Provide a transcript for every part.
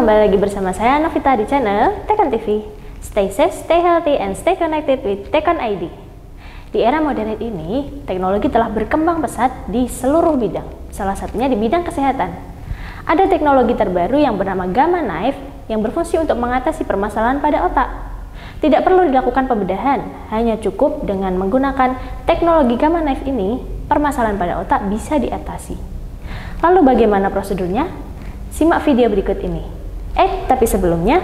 kembali lagi bersama saya Novita di channel Tekan TV. Stay safe, stay healthy, and stay connected with Tekan ID. Di era modern ini, teknologi telah berkembang pesat di seluruh bidang, salah satunya di bidang kesehatan. Ada teknologi terbaru yang bernama Gamma Knife yang berfungsi untuk mengatasi permasalahan pada otak. Tidak perlu dilakukan pembedahan, hanya cukup dengan menggunakan teknologi Gamma Knife ini, permasalahan pada otak bisa diatasi. Lalu bagaimana prosedurnya? Simak video berikut ini. Tapi sebelumnya,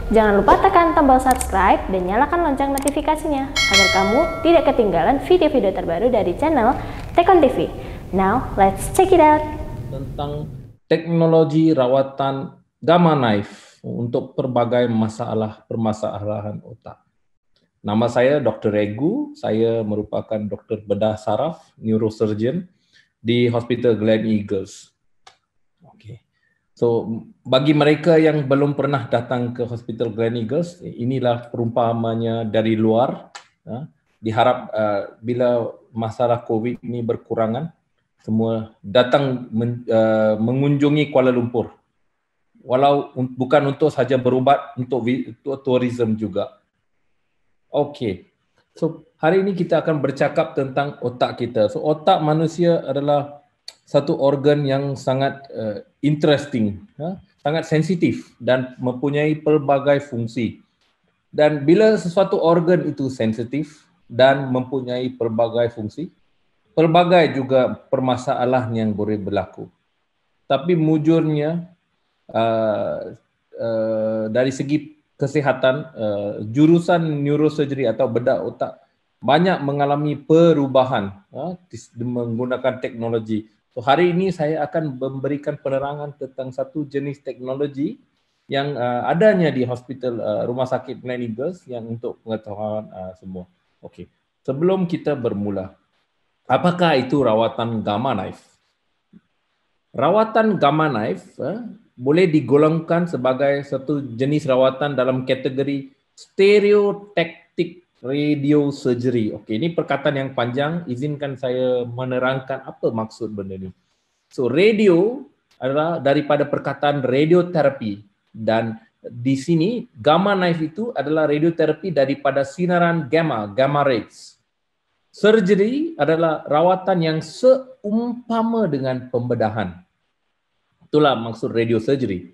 jangan lupa tekan tombol subscribe dan nyalakan lonceng notifikasinya agar kamu tidak ketinggalan video-video terbaru dari channel Tekan TV. Now, let's check it out. Tentang teknologi rawatan Gamma Knife untuk berbagai permasalahan otak. Nama saya Dr. Regu, saya merupakan doktor bedah saraf, neurosurgeon di Hospital Gleneagles. So, bagi mereka yang belum pernah datang ke Hospital Gleneagles, inilah perumpamannya dari luar. Diharap bila masalah COVID ini berkurangan, semua datang mengunjungi Kuala Lumpur. Walau bukan untuk saja berubat, untuk tourism juga. Okey. So, hari ini kita akan bercakap tentang otak kita. So, otak manusia adalah satu organ yang sangat interesting, sangat sensitif dan mempunyai pelbagai fungsi. Dan bila sesuatu organ itu sensitif dan mempunyai pelbagai fungsi, pelbagai juga permasalahan yang boleh berlaku. Tapi mujurnya dari segi kesihatan, jurusan neurosurgery atau bedah otak banyak mengalami perubahan menggunakan teknologi. So, hari ini saya akan memberikan penerangan tentang satu jenis teknologi yang adanya di hospital Rumah Sakit Gleneagles yang untuk pengetahuan semua. Okey. Sebelum kita bermula, apakah itu rawatan Gamma Knife? Rawatan Gamma Knife boleh digolongkan sebagai satu jenis rawatan dalam kategori stereotactic radio surgery. Okey, ini perkataan yang panjang, izinkan saya menerangkan apa maksud benda ni. So, radio adalah daripada perkataan radioterapi dan di sini Gamma Knife itu adalah radioterapi daripada sinaran gamma rays. Surgery adalah rawatan yang seumpama dengan pembedahan. Itulah maksud radio surgery.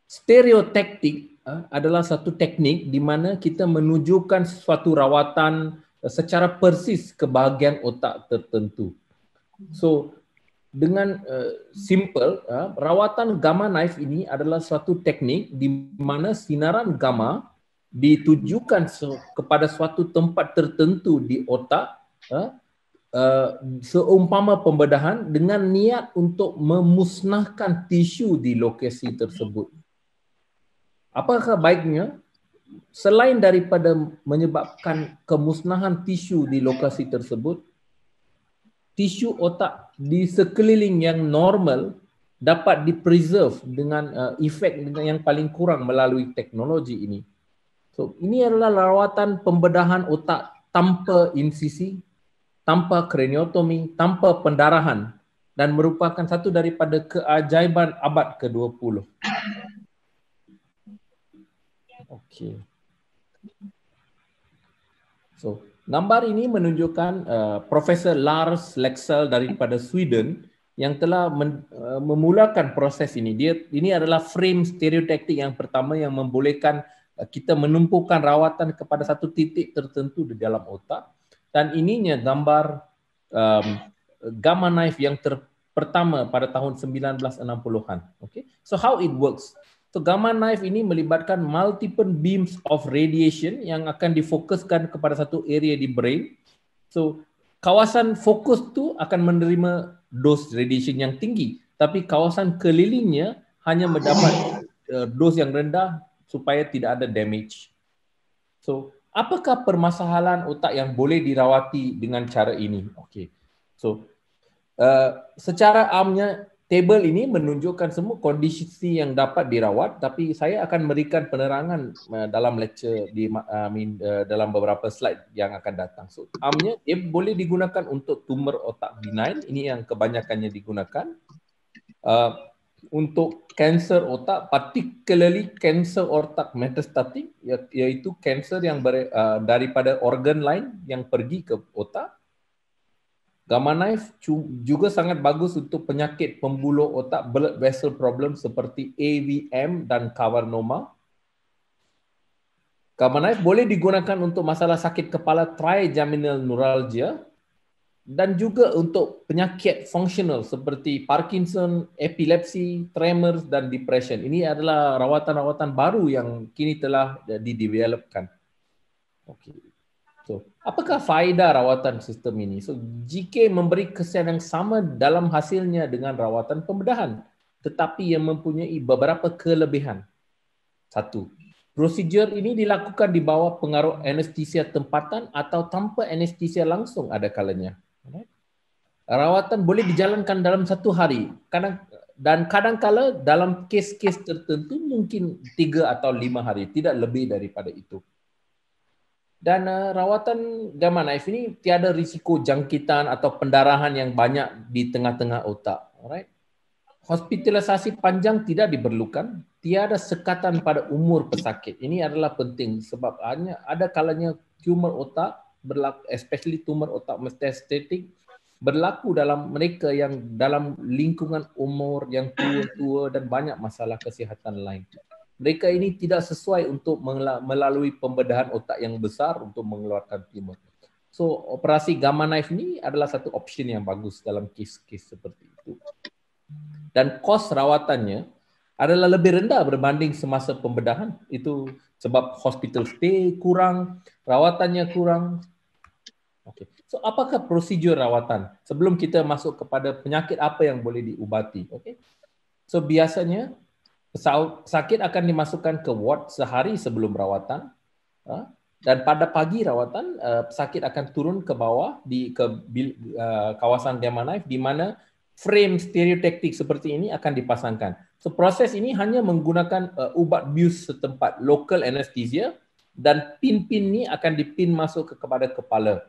Stereotactic adalah satu teknik di mana kita menunjukkan suatu rawatan secara persis ke bahagian otak tertentu. So, dengan simple, rawatan Gamma Knife ini adalah suatu teknik di mana sinaran gamma ditujukan kepada suatu tempat tertentu di otak seumpama pembedahan dengan niat untuk memusnahkan tisu di lokasi tersebut. Apakah baiknya? Selain daripada menyebabkan kemusnahan tisu di lokasi tersebut, tisu otak di sekeliling yang normal dapat dipreserve dengan efek yang paling kurang melalui teknologi ini. So, ini adalah rawatan pembedahan otak tanpa insisi, tanpa kraniotomi, tanpa pendarahan dan merupakan satu daripada keajaiban abad ke-20. Okey. So, gambar ini menunjukkan Profesor Lars Leksell daripada Sweden yang telah memulakan proses ini. Ini adalah frame stereotactic yang pertama yang membolehkan kita menumpukan rawatan kepada satu titik tertentu di dalam otak. Dan ininya gambar Gamma Knife yang pertama pada tahun 1960-an. Okay? So how it works? So Gamma Knife ini melibatkan multiple beams of radiation yang akan difokuskan kepada satu area di brain. So kawasan fokus tu akan menerima dos radiation yang tinggi, tapi kawasan kelilingnya hanya mendapat dos yang rendah supaya tidak ada damage. So apakah permasalahan otak yang boleh dirawati dengan cara ini? Okey. So secara amnya table ini menunjukkan semua kondisi yang dapat dirawat, tapi saya akan memberikan penerangan dalam lecture dalam beberapa slide yang akan datang. So, amnya dia boleh digunakan untuk tumor otak benign, ini yang kebanyakannya digunakan. untuk kanser otak, particularly kanser otak metastatik, iaitu kanser yang daripada organ lain yang pergi ke otak. Gamma knife juga sangat bagus untuk penyakit pembuluh otak, blood vessel problem seperti AVM dan carcinoma. Gamma knife boleh digunakan untuk masalah sakit kepala trigeminal neuralgia dan juga untuk penyakit fungsional seperti Parkinson, epilepsi, tremors dan depression. Ini adalah rawatan-rawatan baru yang kini telah didevelopkan. Okey. So, apakah faedah rawatan sistem ini? So, GK memberi kesan yang sama dalam hasilnya dengan rawatan pembedahan, tetapi yang mempunyai beberapa kelebihan. Satu, prosedur ini dilakukan di bawah pengaruh anestesia tempatan atau tanpa anestesia langsung ada kalanya. Rawatan boleh dijalankan dalam 1 hari, dan kadang-kala dalam kes-kes tertentu mungkin 3 atau 5 hari, tidak lebih daripada itu. Dan rawatan gamma knife ini tiada risiko jangkitan atau pendarahan yang banyak di tengah-tengah otak. Alright. Hospitalisasi panjang tidak diperlukan, tiada sekatan pada umur pesakit. Ini adalah penting sebab ada kalanya tumor otak berlaku, especially tumor otak metastatik, berlaku dalam mereka yang dalam lingkungan umur yang tua-tua dan banyak masalah kesihatan lain. Mereka ini tidak sesuai untuk melalui pembedahan otak yang besar untuk mengeluarkan tumor. So, operasi gamma knife ini adalah satu option yang bagus dalam kes-kes seperti itu. Dan kos rawatannya adalah lebih rendah berbanding semasa pembedahan. Itu sebab hospital stay kurang, rawatannya kurang. Okay. So, apakah prosedur rawatan? Sebelum kita masuk kepada penyakit apa yang boleh diubati. Okay. So, biasanya pesakit akan dimasukkan ke ward sehari sebelum rawatan, dan pada pagi rawatan pesakit akan turun ke bawah ke kawasan gamma knife di mana frame stereotaktik seperti ini akan dipasangkan. So proses ini hanya menggunakan ubat bius setempat, local anesthesia, dan pin-pin ini akan dipin masuk kepada kepala.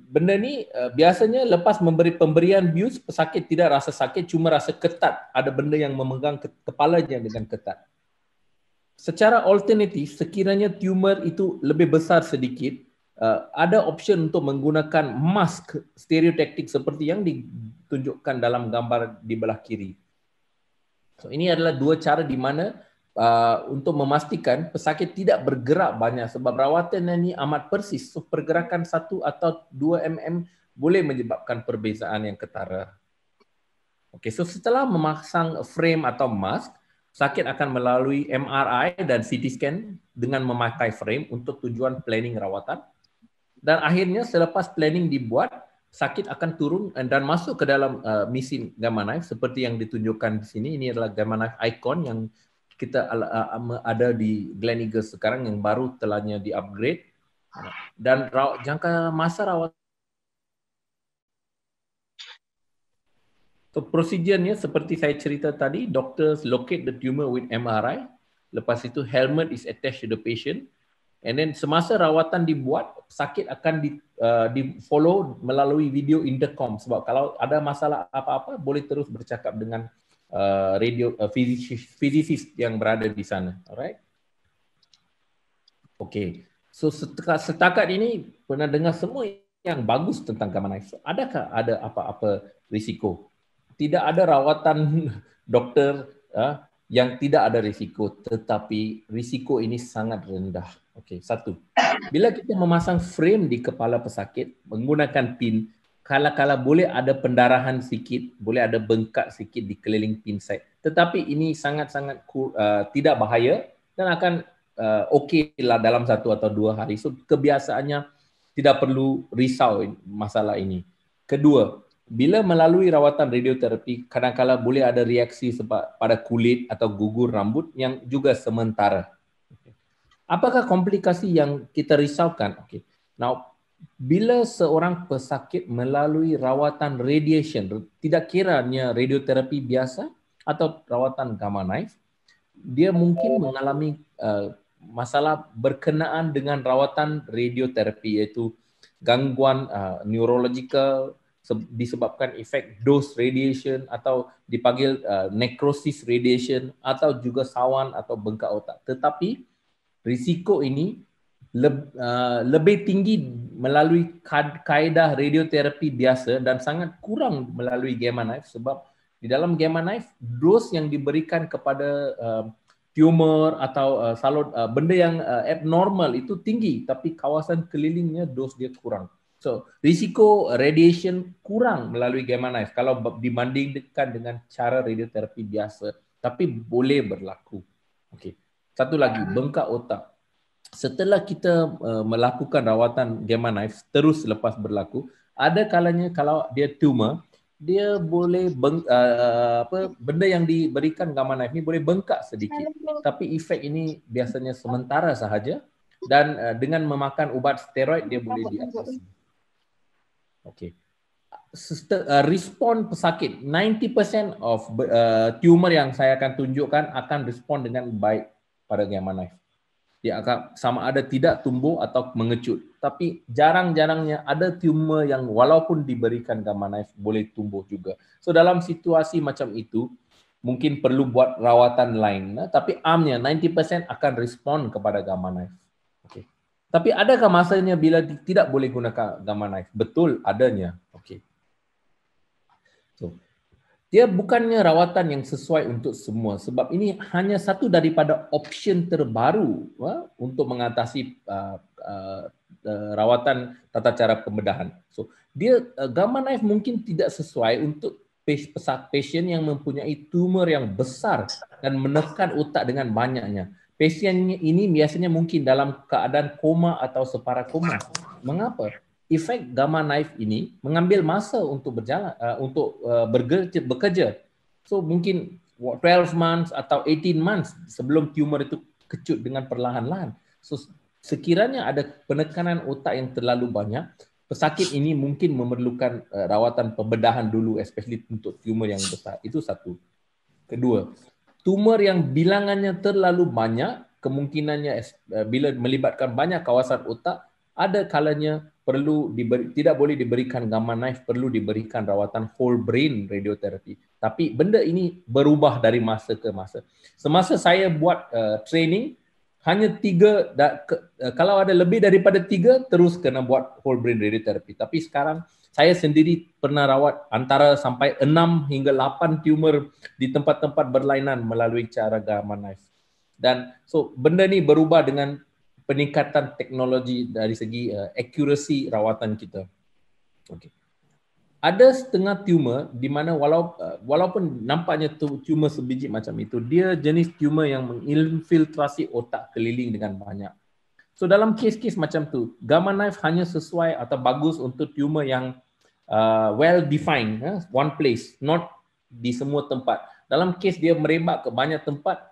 Benda ni biasanya lepas memberi pemberian bius, pesakit tidak rasa sakit, cuma rasa ketat. Ada benda yang memegang kepalanya dengan ketat. Secara alternatif, sekiranya tumor itu lebih besar sedikit, ada option untuk menggunakan mask stereotaktik seperti yang ditunjukkan dalam gambar di belah kiri. So, ini adalah 2 cara di mana untuk memastikan pesakit tidak bergerak banyak sebab rawatan ini amat persis. So, pergerakan 1 atau 2 mm boleh menyebabkan perbezaan yang ketara. Okay, so setelah memasang frame atau mask, pesakit akan melalui MRI dan CT scan dengan memakai frame untuk tujuan planning rawatan. Dan akhirnya selepas planning dibuat, sakit akan turun dan masuk ke dalam mesin gamma knife seperti yang ditunjukkan di sini. Ini adalah gamma knife icon yang kita ada di Gleneagles sekarang yang baru telahnya di-upgrade. Dan jangka masa rawat. So, prosedurnya seperti saya cerita tadi, doctors locate the tumor with MRI. Lepas itu helmet is attached to the patient. And then semasa rawatan dibuat, sakit akan di follow melalui video intercom sebab kalau ada masalah apa-apa boleh terus bercakap dengan physicist yang berada di sana. Alright. Okay. So setakat ini pernah dengar semua yang bagus tentang gamma knife. Adakah ada apa-apa risiko? Tidak ada rawatan doktor yang tidak ada risiko, tetapi risiko ini sangat rendah. Okey, 1. Bila kita memasang frame di kepala pesakit menggunakan pin, kala-kala boleh ada pendarahan sikit, boleh ada bengkak sikit di keliling pin side. Tetapi ini sangat-sangat tidak bahaya dan akan okeylah dalam 1 atau 2 hari. So kebiasaannya tidak perlu risau masalah ini. Kedua, bila melalui rawatan radioterapi, kadang-kala boleh ada reaksi sebab pada kulit atau gugur rambut yang juga sementara. Apakah komplikasi yang kita risaukan? Okay. Now, bila seorang pesakit melalui rawatan radiation, tidak kiranya radioterapi biasa atau rawatan gamma knife, dia mungkin mengalami masalah berkenaan dengan rawatan radioterapi, iaitu gangguan neurological disebabkan efek dose radiation atau dipanggil necrosis radiation atau juga sawan atau bengkak otak. Tetapi risiko ini lebih tinggi melalui kaedah radioterapi biasa dan sangat kurang melalui gamma knife sebab di dalam gamma knife dos yang diberikan kepada tumor atau benda yang abnormal itu tinggi tapi kawasan kelilingnya dos dia kurang. So, risiko radiation kurang melalui gamma knife kalau dibandingkan dengan cara radioterapi biasa, tapi boleh berlaku. Okey. Satu lagi, bengkak otak. Setelah kita melakukan rawatan gamma knife terus lepas berlaku, ada kalanya kalau dia tumor, dia boleh benda yang diberikan gamma knife ni boleh bengkak sedikit. Tapi efek ini biasanya sementara sahaja dan dengan memakan ubat steroid dia boleh diatasi. Okey. Respon pesakit 90% of tumor yang saya akan tunjukkan akan respon dengan baik pada gamma knife. Dia akan sama ada tidak tumbuh atau mengecut. Tapi jarang-jarangnya ada tumor yang walaupun diberikan gamma knife boleh tumbuh juga. So dalam situasi macam itu mungkin perlu buat rawatan lain. Tapi amnya 90% akan respon kepada gamma knife. Okay. Tapi adakah masanya bila tidak boleh gunakan gamma knife? Betul, adanya. Okey. So, dia bukannya rawatan yang sesuai untuk semua sebab ini hanya satu daripada option terbaru untuk mengatasi rawatan tata cara pembedahan. So, dia gamma knife mungkin tidak sesuai untuk pasien yang mempunyai tumor yang besar dan menekan otak dengan banyaknya. Pasien ini biasanya mungkin dalam keadaan koma atau separa koma. Mengapa? Efek gamma knife ini mengambil masa untuk berjalan, bekerja. So mungkin 12 months atau 18 months sebelum tumor itu kecut dengan perlahan-lahan. So sekiranya ada penekanan otak yang terlalu banyak, pesakit ini mungkin memerlukan rawatan pembedahan dulu, especially untuk tumor yang besar. Itu satu. Kedua, tumor yang bilangannya terlalu banyak, kemungkinannya bila melibatkan banyak kawasan otak, ada kalanya tidak boleh diberikan gamma knife, perlu diberikan rawatan whole brain radioterapi. Tapi benda ini berubah dari masa ke masa. Semasa saya buat training, hanya 3, kalau ada lebih daripada 3, terus kena buat whole brain radioterapi. Tapi sekarang saya sendiri pernah rawat antara sampai 6 hingga 8 tumor di tempat-tempat berlainan melalui cara gamma knife. Dan so benda ni berubah dengan peningkatan teknologi dari segi accuracy rawatan kita. Okay. Ada setengah tumor di mana walaupun nampaknya tumor sebiji macam itu, dia jenis tumor yang menginfiltrasi otak keliling dengan banyak. So dalam kes-kes macam tu, gamma knife hanya sesuai atau bagus untuk tumor yang well defined, one place, not di semua tempat. Dalam kes dia merebak ke banyak tempat,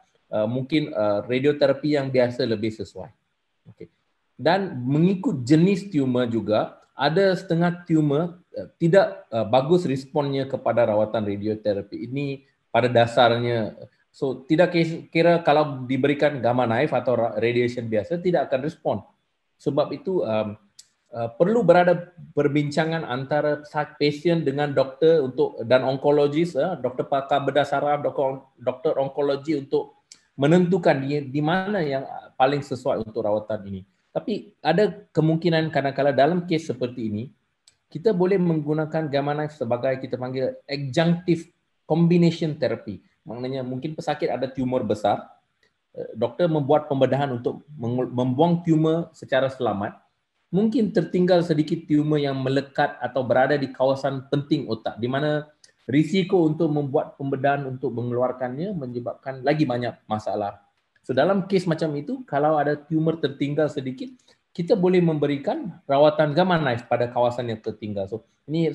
mungkin radioterapi yang biasa lebih sesuai. Okay. Dan mengikut jenis tumor juga, ada setengah tumor tidak bagus responnya kepada rawatan radioterapi. Ini pada dasarnya, so tidak kira kalau diberikan gamma knife atau radiation biasa tidak akan respon. Sebab itu perlu berada perbincangan antara pasien dengan doktor dan onkologis, doktor pakar bedah saraf, doktor onkologi untuk menentukan di mana yang paling sesuai untuk rawatan ini. Tapi ada kemungkinan kadang-kadang dalam kes seperti ini, kita boleh menggunakan gamma knife sebagai kita panggil adjunctive combination therapy. Maknanya mungkin pesakit ada tumor besar, doktor membuat pembedahan untuk membuang tumor secara selamat. Mungkin tertinggal sedikit tumor yang melekat atau berada di kawasan penting otak, di mana risiko untuk membuat pembedahan untuk mengeluarkannya menyebabkan lagi banyak masalah. So dalam kes macam itu, kalau ada tumor tertinggal sedikit, kita boleh memberikan rawatan gamma knife pada kawasan yang tertinggal. So ini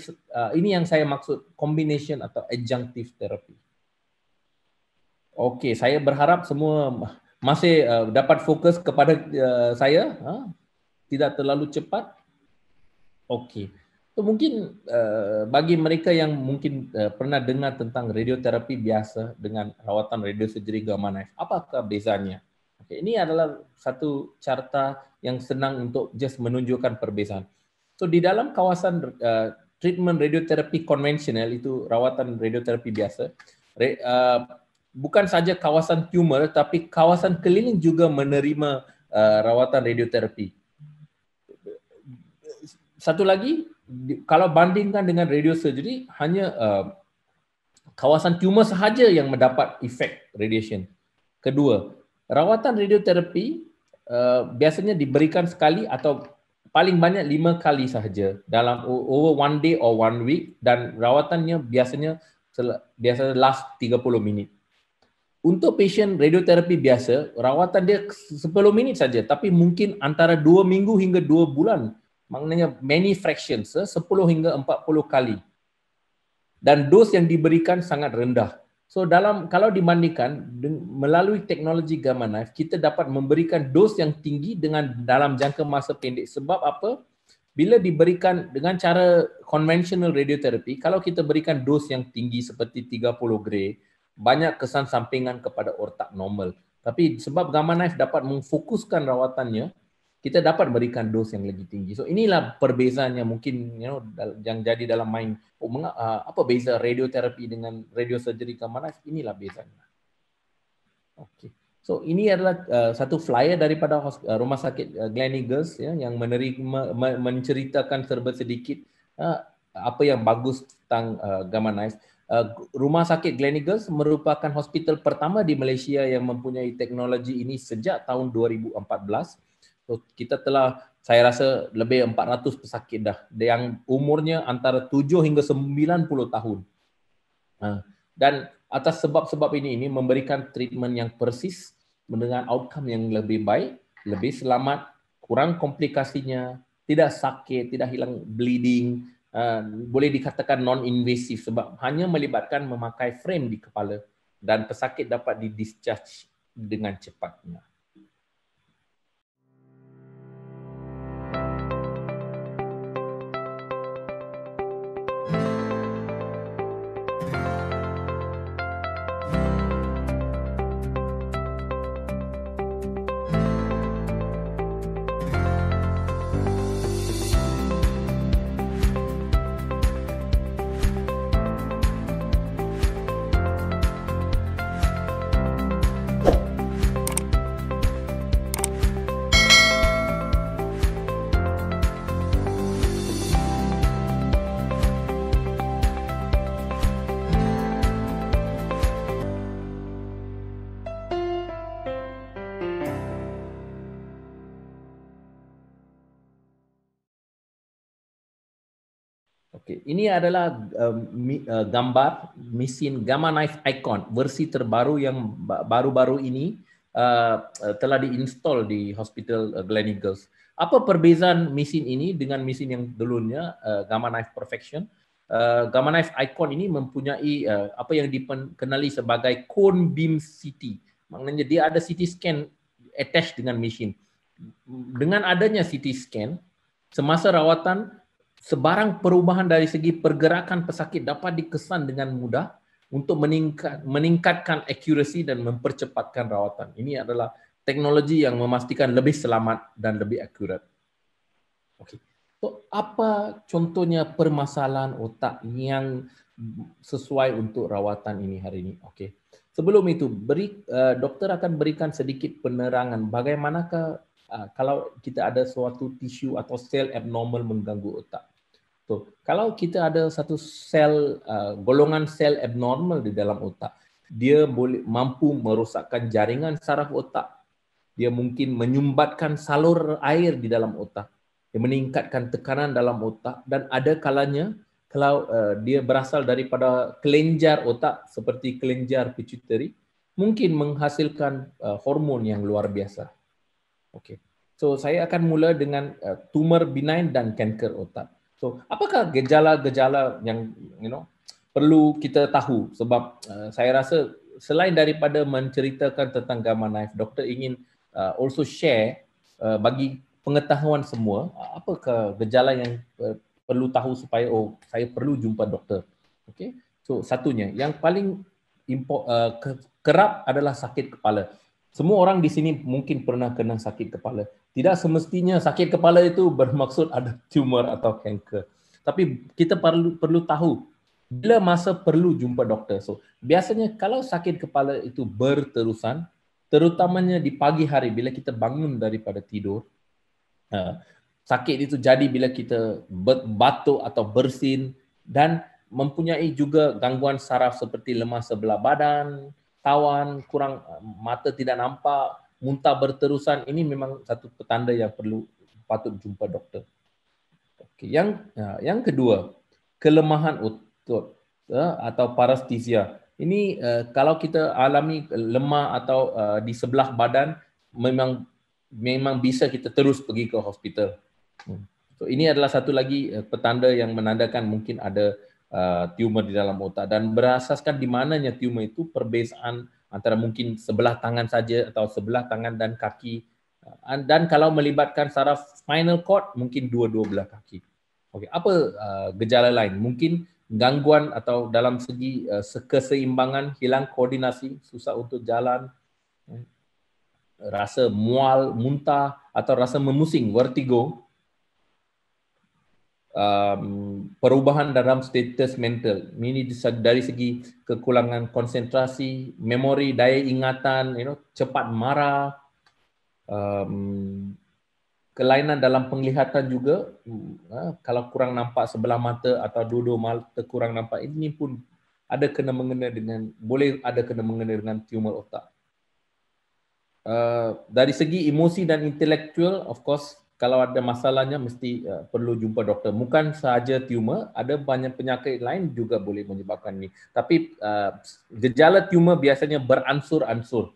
yang saya maksud combination atau adjunctive therapy. Okey, saya berharap semua masih dapat fokus kepada saya, tidak terlalu cepat. Okey. So, mungkin bagi mereka yang mungkin pernah dengar tentang radioterapi biasa dengan rawatan radiosurgery gamma knife, apakah bezanya? Okay, ini adalah satu carta yang senang untuk just menunjukkan perbezaan. So di dalam kawasan treatment radioterapi konvensional, itu rawatan radioterapi biasa, bukan saja kawasan tumor tapi kawasan keliling juga menerima rawatan radioterapi. Satu lagi, kalau bandingkan dengan radiosurgery, hanya kawasan tumor sahaja yang mendapat efek radiation. Kedua, rawatan radioterapi biasanya diberikan sekali atau paling banyak 5 kali sahaja dalam over 1 day or 1 week, dan rawatannya biasa last 30 minit. Untuk pasien radioterapi biasa, rawatan dia 10 minit saja, tapi mungkin antara 2 minggu hingga 2 bulan. Maknanya many fractions, 10 hingga 40 kali. Dan dos yang diberikan sangat rendah. So kalau dibandingkan melalui teknologi Gamma Knife, kita dapat memberikan dos yang tinggi dalam jangka masa pendek. Sebab apa? Bila diberikan dengan cara konvensional radioterapi, kalau kita berikan dos yang tinggi seperti 30 gray, banyak kesan sampingan kepada otak normal. Tapi sebab Gamma Knife dapat memfokuskan rawatannya, kita dapat berikan dos yang lebih tinggi. So inilah perbezaannya mungkin yang jadi dalam mind. Apa beza radioterapi dengan radiosurgery Gamma Knife? Inilah bezanya. Okay. So ini adalah satu flyer daripada Rumah Sakit Gleneagles yang menceritakan serba sedikit apa yang bagus tentang Gamma Knife. Rumah Sakit Gleneagles merupakan hospital pertama di Malaysia yang mempunyai teknologi ini sejak tahun 2014. So, kita telah, saya rasa lebih 400 pesakit dah yang umurnya antara 7 hingga 90 tahun. Dan atas sebab-sebab ini memberikan treatment yang persis dengan outcome yang lebih baik, lebih selamat, kurang komplikasinya, tidak sakit, tidak hilang bleeding, boleh dikatakan non-invasif sebab hanya melibatkan memakai frame di kepala dan pesakit dapat di-discharge dengan cepatnya. Okay. Ini adalah gambar mesin Gamma Knife Icon versi terbaru yang baru-baru ini telah diinstal di Hospital Gleneagles. Apa perbezaan mesin ini dengan mesin yang dulunya Gamma Knife Perfection? Gamma Knife Icon ini mempunyai apa yang dikenali sebagai cone beam CT. Maknanya dia ada CT scan attached dengan mesin. Dengan adanya CT scan, semasa rawatan sebarang perubahan dari segi pergerakan pesakit dapat dikesan dengan mudah untuk meningkatkan accuracy dan mempercepatkan rawatan. Ini adalah teknologi yang memastikan lebih selamat dan lebih akurat. Okay. So, apa contohnya permasalahan otak yang sesuai untuk rawatan ini hari ini? Okay. Sebelum itu, doktor akan berikan sedikit penerangan bagaimanakah kalau kita ada suatu tisu atau sel abnormal mengganggu otak. So, kalau kita ada satu sel, golongan sel abnormal di dalam otak, dia mampu merosakkan jaringan saraf otak, dia mungkin menyumbatkan salur air di dalam otak, dia meningkatkan tekanan dalam otak, dan ada kalanya kalau dia berasal daripada kelenjar otak seperti kelenjar pituitary, mungkin menghasilkan hormon yang luar biasa. Okay. So, saya akan mula dengan tumor benign dan kanker otak. So, apakah gejala-gejala yang perlu kita tahu? Sebab saya rasa selain daripada menceritakan tentang Gamma Knife, doktor ingin also share bagi pengetahuan semua, apakah gejala yang perlu tahu supaya saya perlu jumpa doktor. Okay? So, satunya yang paling kerap adalah sakit kepala. Semua orang di sini mungkin pernah kena sakit kepala. Tidak semestinya sakit kepala itu bermaksud ada tumor atau kanker. Tapi kita perlu tahu bila masa perlu jumpa doktor. So, biasanya kalau sakit kepala itu berterusan, terutamanya di pagi hari bila kita bangun daripada tidur, sakit itu jadi bila kita batuk atau bersin dan mempunyai juga gangguan saraf seperti lemas sebelah badan, tawan, kurang mata tidak nampak, muntah berterusan. Ini memang satu petanda yang patut jumpa doktor. Okay. Yang kedua, kelemahan otot atau parestesia. Ini kalau kita alami lemah atau di sebelah badan, memang bisa kita terus pergi ke hospital. So, ini adalah satu lagi petanda yang menandakan mungkin ada tumor di dalam otak, dan berasaskan di mananya tumor itu perbezaan antara mungkin sebelah tangan saja atau sebelah tangan dan kaki, dan kalau melibatkan saraf spinal cord mungkin dua-dua belah kaki. Okey, apa gejala lain? Mungkin gangguan atau dalam segi keseimbangan, hilang koordinasi, susah untuk jalan, rasa mual, muntah atau rasa memusing, vertigo, perubahan dalam status mental. Ini dari segi kekurangan konsentrasi, memori, daya ingatan, cepat marah, kelainan dalam penglihatan juga, kalau kurang nampak sebelah mata atau dua-dua mata kurang nampak, ini pun boleh ada kena mengena dengan tumor otak. Dari segi emosi dan intelektual, of course, kalau ada masalahnya mesti perlu jumpa doktor. Bukan sahaja tumor, ada banyak penyakit lain juga boleh menyebabkan ini. Tapi gejala tumor biasanya beransur-ansur.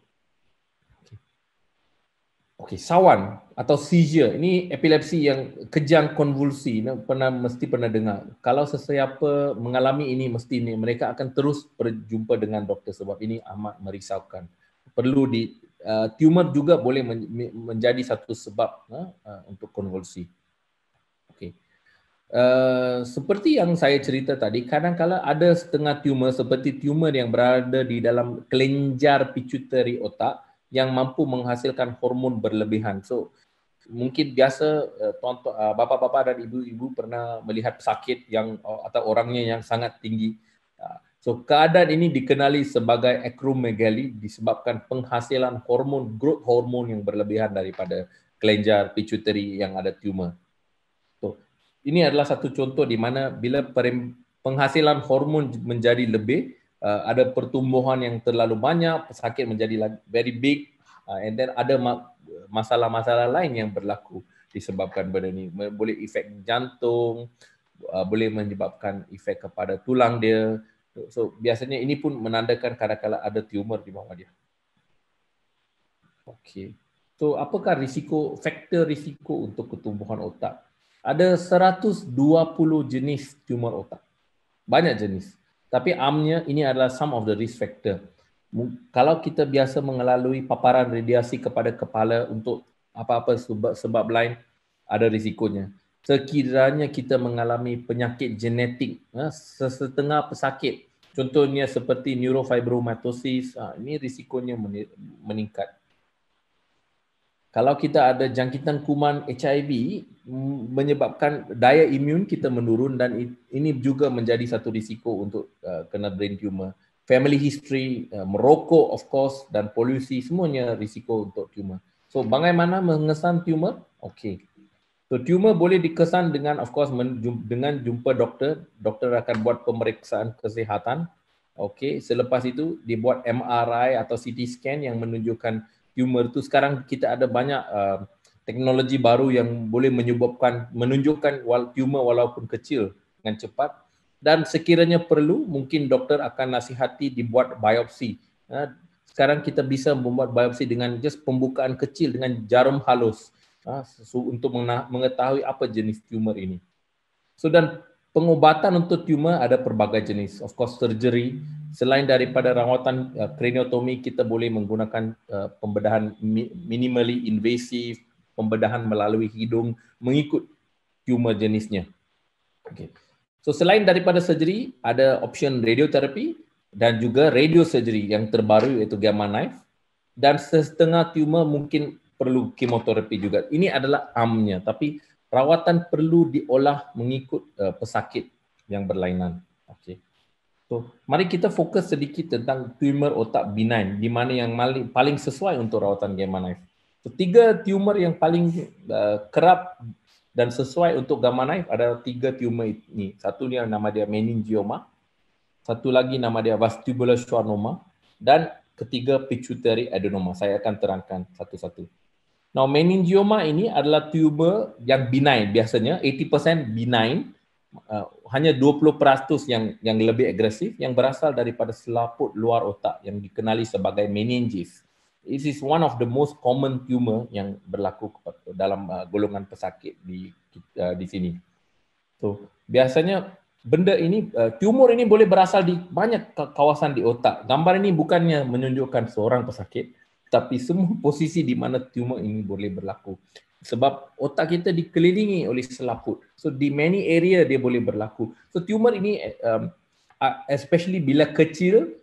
Okey, sawan atau seizure, ini epilepsi yang kejang konvulsi, mesti pernah dengar. Kalau sesiapa mengalami ini, mesti mereka akan terus berjumpa dengan doktor sebab ini amat merisaukan. Tumor juga boleh menjadi satu sebab untuk konvulsi. Okey. Seperti yang saya cerita tadi, kadang-kala ada setengah tumor seperti tumor yang berada di dalam kelenjar pituitary otak yang mampu menghasilkan hormon berlebihan. So, mungkin biasa bapa-bapa dan ibu-ibu pernah melihat sakit atau orangnya yang sangat tinggi. So, keadaan ini dikenali sebagai acromegaly disebabkan penghasilan growth hormon yang berlebihan daripada kelenjar pituitary yang ada tumor. So, ini adalah satu contoh di mana bila penghasilan hormon menjadi lebih, ada pertumbuhan yang terlalu banyak, sakit menjadi very big, and then ada masalah-masalah lain yang berlaku disebabkan benda ini. Boleh efek jantung, boleh menyebabkan efek kepada tulang dia. So biasanya ini pun menandakan kadang-kadang ada tumor di bawah dia. Okey. So apakah faktor risiko untuk ketumbuhan otak? Ada 120 jenis tumor otak. Banyak jenis. Tapi amnya ini adalah some of the risk factor. Kalau kita biasa mengalami paparan radiasi kepada kepala untuk apa-apa sebab lain, ada risikonya. Sekiranya kita mengalami penyakit genetik, setengah pesakit, contohnya seperti neurofibromatosis, ini risikonya meningkat. Kalau kita ada jangkitan kuman HIV, menyebabkan daya imun kita menurun, dan ini juga menjadi satu risiko untuk kena brain tumor. Family history, merokok of course, dan polusi, semuanya risiko untuk tumor. So bagaimana mengesan tumor? Okey. So tumor boleh dikesan dengan of course dengan jumpa doktor. Doktor akan buat pemeriksaan kesihatan. Okey, selepas itu dibuat MRI atau CT scan yang menunjukkan tumor itu. Sekarang kita ada banyak teknologi baru yang boleh menunjukkan tumor walaupun kecil dengan cepat, dan sekiranya perlu mungkin doktor akan nasihati dibuat biopsi. Sekarang kita bisa membuat biopsi dengan just pembukaan kecil dengan jarum halus untuk mengetahui apa jenis tumor ini. So, dan pengobatan untuk tumor ada pelbagai jenis. Of course surgery. Selain daripada rawatan kraniotomi, kita boleh menggunakan pembedahan minimally invasive, pembedahan melalui hidung mengikut tumor jenisnya. Okay. So selain daripada surgery, ada option radioterapi dan juga radiosurgery yang terbaru iaitu gamma knife, dan setengah tumor mungkin perlu kemoterapi juga. Ini adalah amnya, tapi rawatan perlu diolah mengikut pesakit yang berlainan. Okey. So, mari kita fokus sedikit tentang tumor otak benign di mana yang paling sesuai untuk rawatan Gamma Knife. So, 3 tumor yang paling kerap dan sesuai untuk Gamma Knife adalah 3 tumor ini. Satu ni nama dia meningioma, satu lagi nama dia vestibular schwannoma, dan ketiga pituitary adenoma. Saya akan terangkan satu-satu. Now, meningioma ini adalah tumor yang benign biasanya, 80% benign. Hanya 20% yang lebih agresif yang berasal daripada selaput luar otak yang dikenali sebagai meningis. It is one of the most common tumor yang berlaku dalam golongan pesakit di sini. So, biasanya benda ini, tumor ini boleh berasal di banyak kawasan di otak. Gambar ini bukannya menunjukkan seorang pesakit, tapi semua posisi di mana tumor ini boleh berlaku. Sebab otak kita dikelilingi oleh selaput. So di many area dia boleh berlaku. So tumor ini especially bila kecil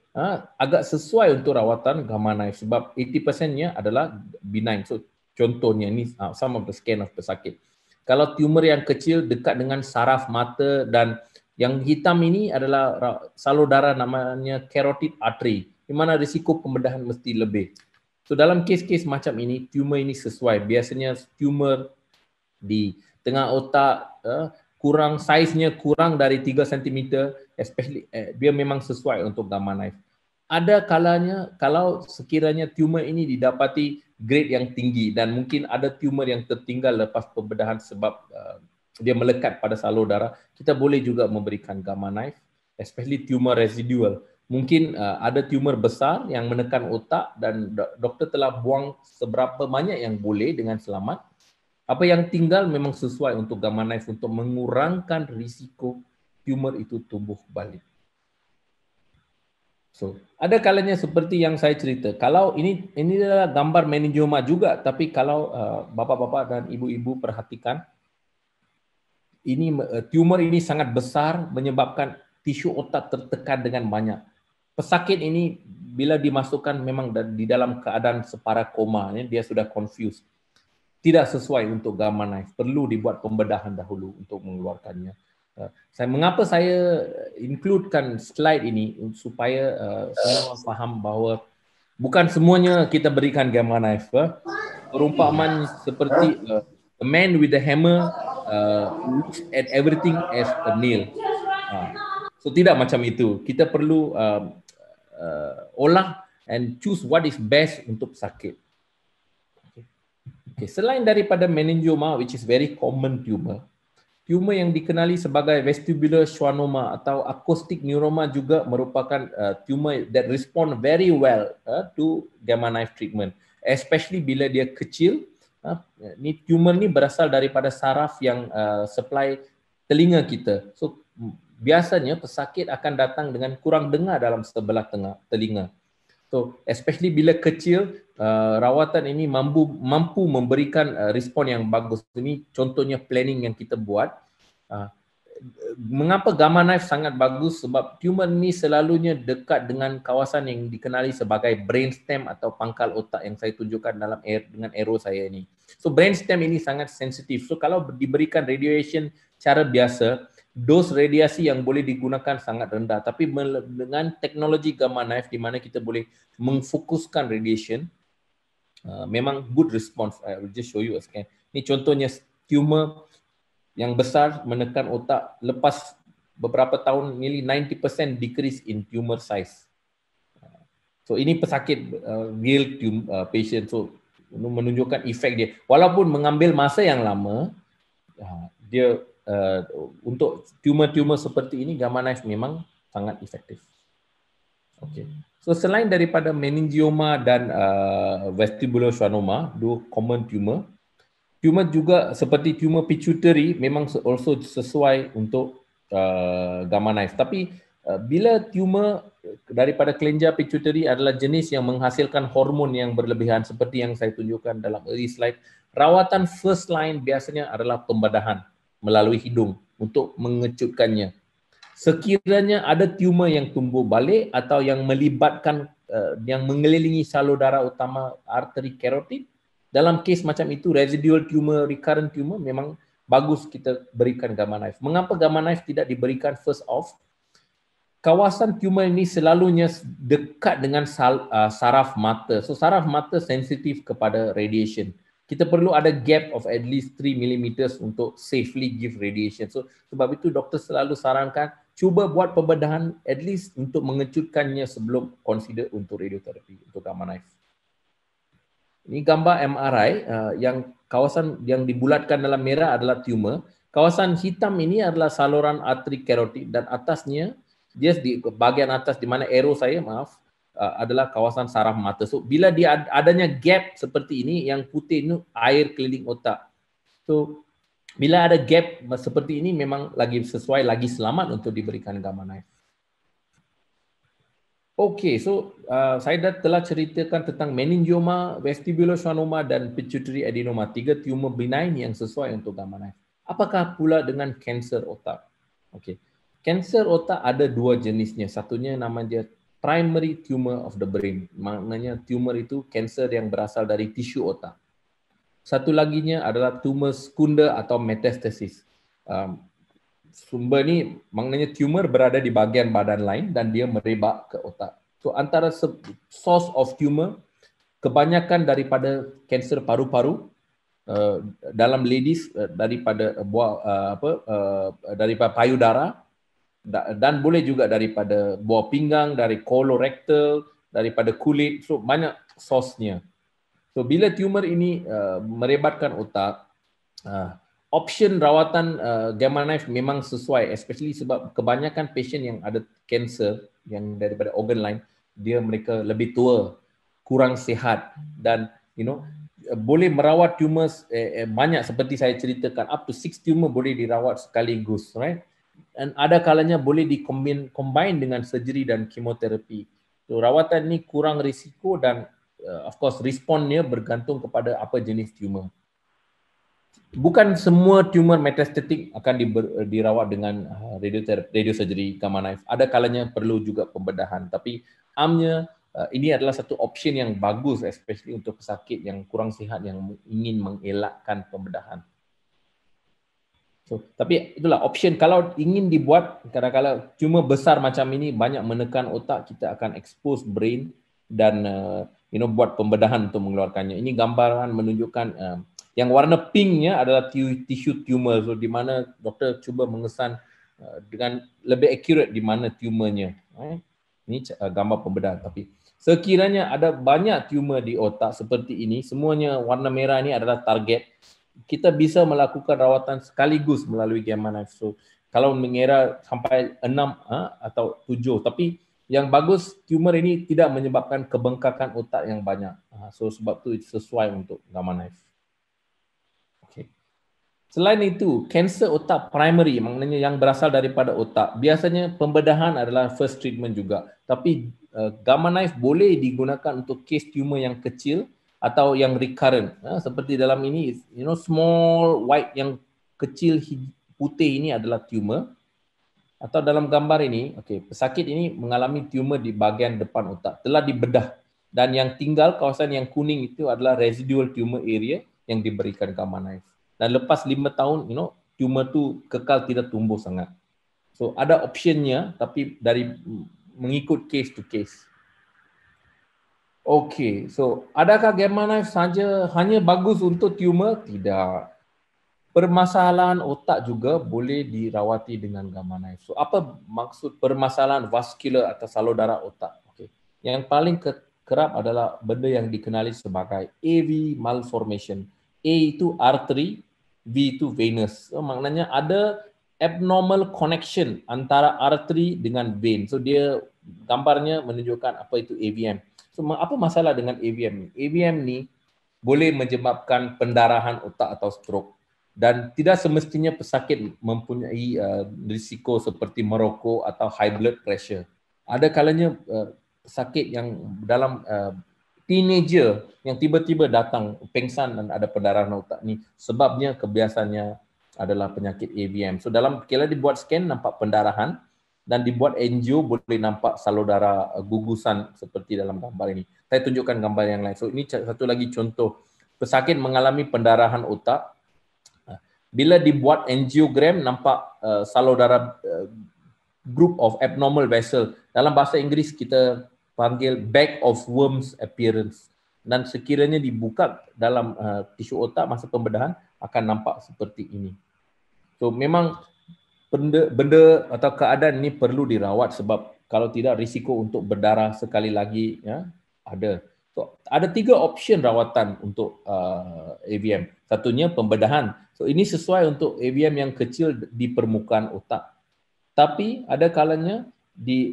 agak sesuai untuk rawatan Gamma Knife sebab 80%-nya adalah benign. So contohnya ni some of the scan of pesakit. Kalau tumor yang kecil dekat dengan saraf mata dan yang hitam ini adalah salur darah namanya carotid artery di mana risiko pembedahan mesti lebih. So dalam kes-kes macam ini, tumor ini sesuai. Biasanya tumor di tengah otak saiznya kurang dari 3 cm, especially dia memang sesuai untuk Gamma Knife. Ada kalanya kalau sekiranya tumor ini didapati grade yang tinggi dan mungkin ada tumor yang tertinggal lepas pembedahan sebab dia melekat pada salur darah, kita boleh juga memberikan Gamma Knife, especially tumor residual. Mungkin ada tumor besar yang menekan otak dan doktor telah buang seberapa banyak yang boleh dengan selamat. Apa yang tinggal memang sesuai untuk Gamma Knife untuk mengurangkan risiko tumor itu tumbuh balik. So, ada kalanya seperti yang saya cerita. Kalau ini adalah gambar meningioma juga, tapi kalau bapa-bapa dan ibu-ibu perhatikan, ini tumor ini sangat besar menyebabkan tisu otak tertekan dengan banyak. Pesakit ini bila dimasukkan memang di dalam keadaan separa koma, dia sudah confused. Tidak sesuai untuk Gamma Knife. Perlu dibuat pembedahan dahulu untuk mengeluarkannya. Mengapa saya includekan slide ini supaya semua faham bahawa bukan semuanya kita berikan Gamma Knife. Perumpamaan seperti a man with a hammer looks at everything as a nail. So tidak macam itu. Kita perlu olah and choose what is best untuk pesakit. Okay. Selain daripada meningioma, which is very common tumor yang dikenali sebagai vestibular schwannoma atau acoustic neuroma juga merupakan tumor that respond very well to Gamma Knife treatment, especially bila dia kecil. Tumor ni berasal daripada saraf yang supply telinga kita. So biasanya pesakit akan datang dengan kurang dengar dalam sebelah telinga. So especially bila kecil, rawatan ini mampu memberikan respon yang bagus. Ini contohnya planning yang kita buat. Mengapa Gamma Knife sangat bagus? Sebab tumor ini selalunya dekat dengan kawasan yang dikenali sebagai brainstem atau pangkal otak yang saya tunjukkan dengan arrow saya ini. So brainstem ini sangat sensitif. So kalau diberikan radiation cara biasa, dos radiasi yang boleh digunakan sangat rendah. Tapi dengan teknologi Gamma Knife di mana kita boleh memfokuskan radiation, memang good response. I will just show you a scan. Ini contohnya tumor yang besar menekan otak lepas beberapa tahun, nearly 90% decrease in tumor size. So ini pesakit real patient. So menunjukkan efek dia. Walaupun mengambil masa yang lama, dia untuk tumor-tumor seperti ini Gamma Knife memang sangat efektif. Okay. So selain daripada meningioma dan vestibular schwannoma, dua common tumor juga seperti tumor pituitary memang also sesuai untuk Gamma Knife. Tapi bila tumor daripada kelenjar pituitary adalah jenis yang menghasilkan hormon yang berlebihan seperti yang saya tunjukkan dalam early slide, rawatan first line biasanya adalah pembedahan melalui hidung untuk mengecutkannya. Sekiranya ada tumor yang tumbuh balik atau yang melibatkan yang mengelilingi salur darah utama arteri carotid, dalam kes macam itu residual tumor, recurrent tumor memang bagus kita berikan gamma knife. Mengapa gamma knife tidak diberikan first off? Kawasan tumor ini selalunya dekat dengan saraf mata. So saraf mata sensitif kepada radiation. Kita perlu ada gap of at least 3 mm untuk safely give radiation. So sebab itu doktor selalu sarankan cuba buat pembedahan at least untuk mengecutkannya sebelum consider untuk radioterapi, untuk gamma knife. Ini gambar MRI yang kawasan yang dibulatkan dalam merah adalah tumor. Kawasan hitam ini adalah saluran arteri karotid dan atasnya dia di bahagian atas di mana arrow saya adalah kawasan saraf mata. So bila dia adanya gap seperti ini, yang putih itu air keliling otak. So bila ada gap seperti ini memang lagi sesuai, lagi selamat untuk diberikan gamma knife. Okey, so saya telah ceritakan tentang meningioma, vestibuloschwannoma dan pituitary adenoma, 3 tumor benign yang sesuai untuk gamma knife. Apakah pula dengan kanser otak? Okey. Kanser otak ada 2 jenisnya. Satunya nama dia primary tumor of the brain. Maknanya tumor itu kanser yang berasal dari tisu otak. Satu laginya adalah tumor sekunder atau metastasis. Sumber ni maknanya tumor berada di bahagian badan lain dan dia merebak ke otak. So antara source of tumor, kebanyakan daripada kanser paru-paru dalam ladies daripada daripada payudara, dan boleh juga daripada buah pinggang, dari colorectal, daripada kulit. So banyak source-nya. So bila tumor ini merebatkan otak, option rawatan gamma knife memang sesuai, especially sebab kebanyakan pasien yang ada kanser yang daripada organ lain, mereka lebih tua, kurang sihat dan boleh merawat tumor banyak seperti saya ceritakan, up to 6 tumor boleh dirawat sekaligus, right? Dan ada kalanya boleh combine dengan surgery dan kemoterapi. So rawatan ni kurang risiko dan of course responnya bergantung kepada apa jenis tumor. Bukan semua tumor metastatik akan dirawat dengan radiosurgery gamma knife. Ada kalanya perlu juga pembedahan, tapi amnya ini adalah satu option yang bagus, especially untuk pesakit yang kurang sihat yang ingin mengelakkan pembedahan. So, tapi itulah option. Kalau ingin dibuat, kadang-kadang tumor besar macam ini banyak menekan otak, kita akan expose brain dan buat pembedahan untuk mengeluarkannya. Ini gambaran menunjukkan yang warna pinknya adalah tissue tumor, so di mana doktor cuba mengesan dengan lebih accurate di mana tumornya. Ini gambar pembedahan. Tapi sekiranya ada banyak tumor di otak seperti ini, semuanya warna merah ini adalah target. Kita bisa melakukan rawatan sekaligus melalui gamma knife. So kalau mengira sampai 6 atau 7, tapi yang bagus tumor ini tidak menyebabkan kebengkakan otak yang banyak. So sebab itu sesuai untuk gamma knife. Okay. Selain itu, kanser otak primary, maknanya yang berasal daripada otak, biasanya pembedahan adalah first treatment juga. Tapi gamma knife boleh digunakan untuk case tumor yang kecil atau yang recurrent. Seperti dalam ini, small white yang kecil putih ini adalah tumor. Atau dalam gambar ini, pesakit ini mengalami tumor di bahagian depan otak, telah dibedah. Dan yang tinggal kawasan yang kuning itu adalah residual tumor area yang diberikan gamma knife. Dan lepas 5 tahun, tumor tu kekal tidak tumbuh sangat. So ada optionnya, tapi dari mengikut case to case. Okey, so adakah gamma knife saja hanya bagus untuk tumor? Tidak. Permasalahan otak juga boleh dirawati dengan gamma knife. So apa maksud permasalahan vaskular atau salur darah otak? Okay. Yang paling kerap adalah benda yang dikenali sebagai AV malformation. A itu artery, V itu venous. So maknanya ada abnormal connection antara artery dengan vein. So dia gambarnya menunjukkan apa itu AVM. So apa masalah dengan AVM ni? AVM ni boleh menyebabkan pendarahan otak atau stroke. Dan tidak semestinya pesakit mempunyai risiko seperti merokok atau high blood pressure. Ada kalanya pesakit yang dalam teenager yang tiba-tiba datang pengsan dan ada pendarahan otak ni, sebabnya kebiasaannya adalah penyakit AVM. So kalau dibuat scan nampak pendarahan dan dibuat angio boleh nampak salur darah gugusan seperti dalam gambar ini. Saya tunjukkan gambar yang lain. So ini satu lagi contoh pesakit mengalami pendarahan otak. Bila dibuat angiogram, nampak salur darah group of abnormal vessel. Dalam bahasa Inggeris kita panggil bag of worms appearance. Dan sekiranya dibuka dalam tisu otak masa pembedahan akan nampak seperti ini. So memang benda atau keadaan ini perlu dirawat sebab kalau tidak risiko untuk berdarah sekali lagi ya ada. So ada 3 option rawatan untuk AVM. Satunya pembedahan. So ini sesuai untuk AVM yang kecil di permukaan otak. Tapi ada kalanya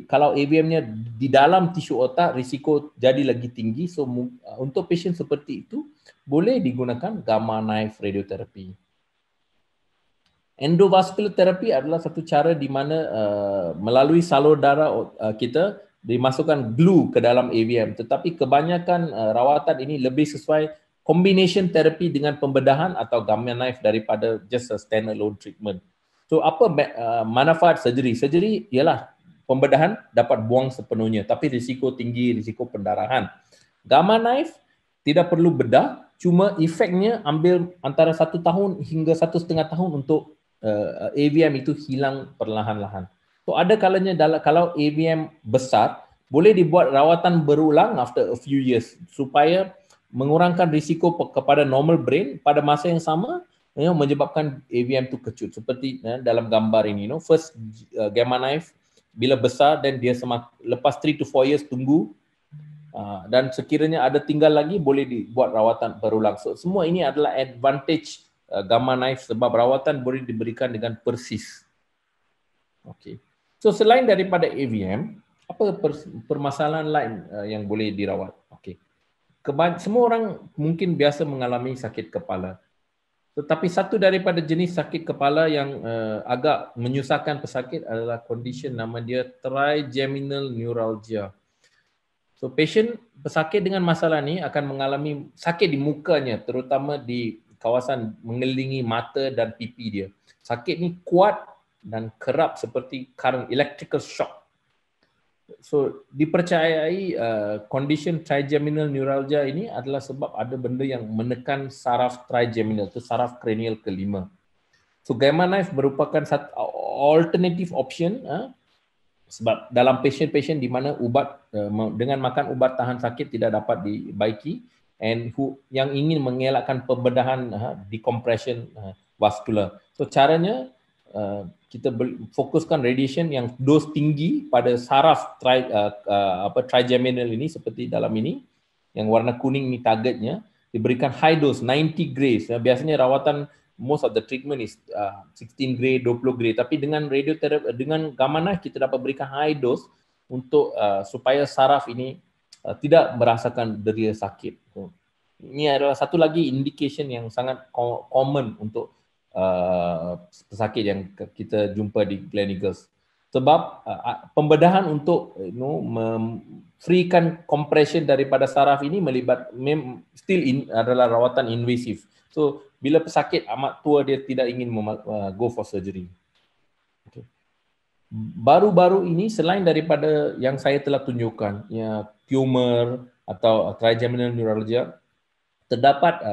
kalau AVM-nya di dalam tisu otak risiko jadi lagi tinggi. So untuk pasien seperti itu boleh digunakan gamma knife radiotherapy. Endovascular therapy adalah satu cara di mana melalui salur darah kita dimasukkan glue ke dalam AVM. Tetapi kebanyakan rawatan ini lebih sesuai combination therapy dengan pembedahan atau gamma knife daripada just a standalone treatment. So apa manfaat surgery? Surgery ialah pembedahan dapat buang sepenuhnya tapi risiko tinggi, risiko pendarahan. Gamma knife tidak perlu bedah, cuma efeknya ambil antara 1 tahun hingga 1,5 tahun untuk AVM itu hilang perlahan-lahan. So ada kalanya kalau AVM besar, boleh dibuat rawatan berulang after a few years supaya mengurangkan risiko kepada normal brain pada masa yang sama menyebabkan AVM itu kecut. Seperti dalam gambar ini, first gamma knife bila besar dan dia lepas 3 to 4 years tunggu dan sekiranya ada tinggal lagi boleh dibuat rawatan berulang. So semua ini adalah advantage gamma knife sebab rawatan boleh diberikan dengan persis. Okey. So selain daripada AVM, apa permasalahan lain yang boleh dirawat? Okey. Semua orang mungkin biasa mengalami sakit kepala. Tetapi satu daripada jenis sakit kepala yang agak menyusahkan pesakit adalah condition nama dia trigeminal neuralgia. So patient pesakit dengan masalah ni akan mengalami sakit di mukanya, terutama di kawasan mengelilingi mata dan pipi dia. Sakit ni kuat dan kerap seperti current electrical shock. So dipercayai condition trigeminal neuralgia ini adalah sebab ada benda yang menekan saraf trigeminal, itu saraf kranial kelima. So gamma knife merupakan satu alternative option sebab dalam pasien-pasien di mana ubat dengan makan ubat tahan sakit tidak dapat dibaiki and yang ingin mengelakkan pembedahan decompression vascular. So caranya kita fokuskan radiation yang dos tinggi pada saraf trigeminal ini seperti dalam ini yang warna kuning ni targetnya, diberikan high dose 90 grays. Biasanya rawatan most of the treatment is 16 gray, 20 gray, tapi dengan radioterapi dengan gamma knife kita dapat berikan high dose untuk supaya saraf ini tidak merasakan deria sakit. Ini adalah satu lagi indication yang sangat common untuk pesakit yang kita jumpa di Gleneagles. Sebab pembedahan untuk freekan compression daripada saraf ini adalah rawatan invasif. So bila pesakit amat tua dia tidak ingin go for surgery. Okay. Baru-baru ini selain daripada yang saya telah tunjukkan, ya tumor atau trigeminal neuralgia, terdapat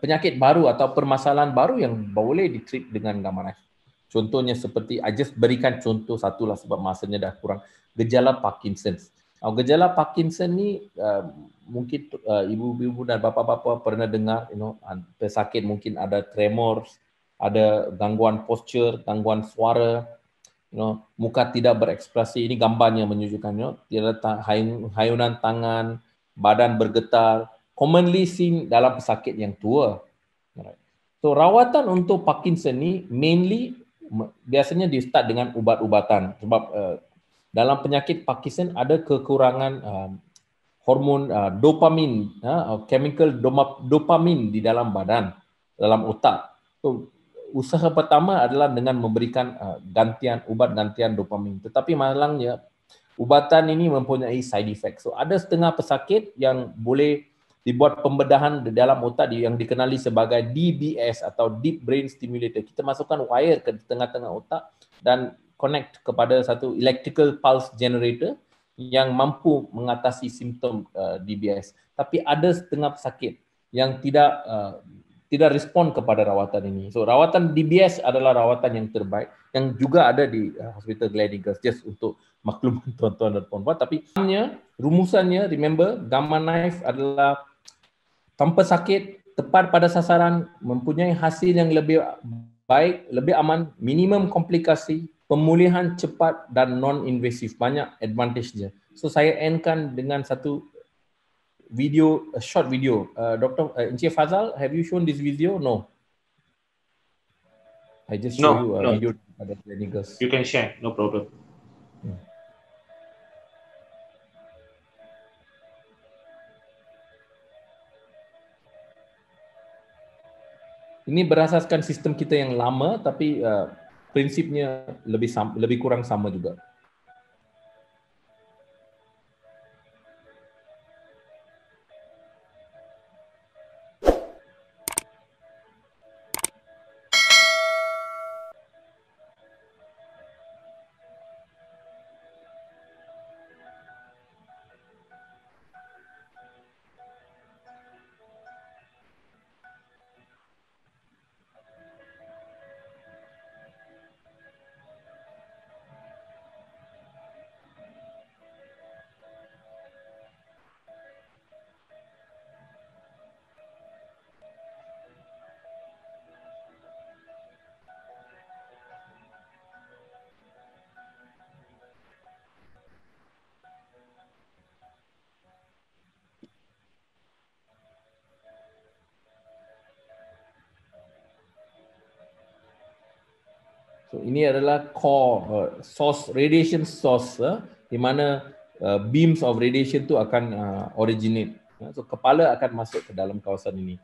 penyakit baru atau permasalahan baru yang boleh ditreat dengan gamma knife. Contohnya seperti, I just berikan contoh satulah sebab masanya dah kurang. Gejala Parkinson. Gejala Parkinson ni mungkin ibu-ibu dan bapa-bapa pernah dengar, pesakit mungkin ada tremors, ada gangguan posture, gangguan suara, muka tidak berekspresi. Ini gambarnya menunjukkan, tidak hayunan tangan, badan bergetar. Commonly seen dalam pesakit yang tua. So rawatan untuk Parkinson ni mainly biasanya di start dengan ubat-ubatan sebab dalam penyakit Parkinson ada kekurangan hormon dopamin, chemical dopamin di dalam badan, dalam otak. So usaha pertama adalah dengan memberikan ubat gantian dopamin. Tetapi malangnya ubatan ini mempunyai side effect. So ada setengah pesakit yang boleh dibuat pembedahan di dalam otak yang dikenali sebagai DBS atau Deep Brain Stimulator. Kita masukkan wire ke tengah-tengah otak dan connect kepada satu electrical pulse generator yang mampu mengatasi simptom DBS. Tapi ada setengah pesakit yang tidak tidak respon kepada rawatan ini. So rawatan DBS adalah rawatan yang terbaik yang juga ada di Hospital Gleneagles, just untuk makluman tuan-tuan dan puan-puan. Tapi rumusannya, remember, Gamma Knife adalah tanpa sakit, tepat pada sasaran, mempunyai hasil yang lebih baik, lebih aman, minimum komplikasi, pemulihan cepat dan non-invasif. Banyak advantage dia. So saya endkan dengan satu video, a short video. Dr. Encik Fazal, have you shown this video? No. I just show you a video pada Gleneagles. You can share, no problem. Ini berasaskan sistem kita yang lama, tapi prinsipnya lebih kurang sama juga. So ini adalah core source, radiation source, di mana beams of radiation tu akan originate. So kepala akan masuk ke dalam kawasan ini.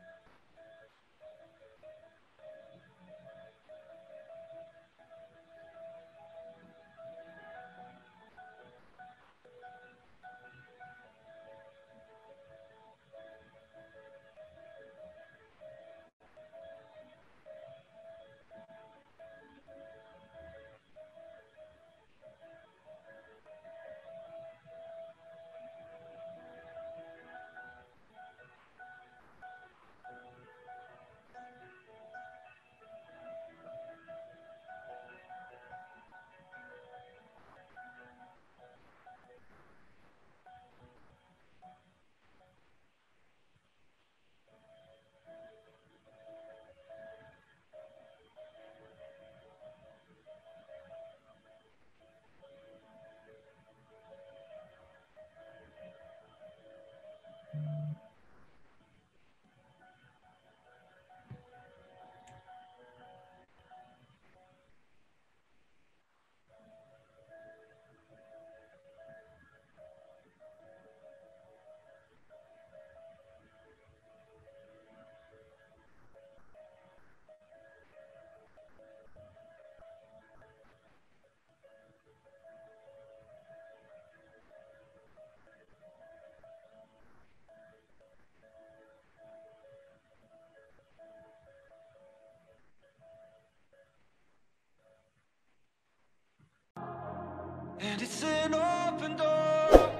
And it's an open door,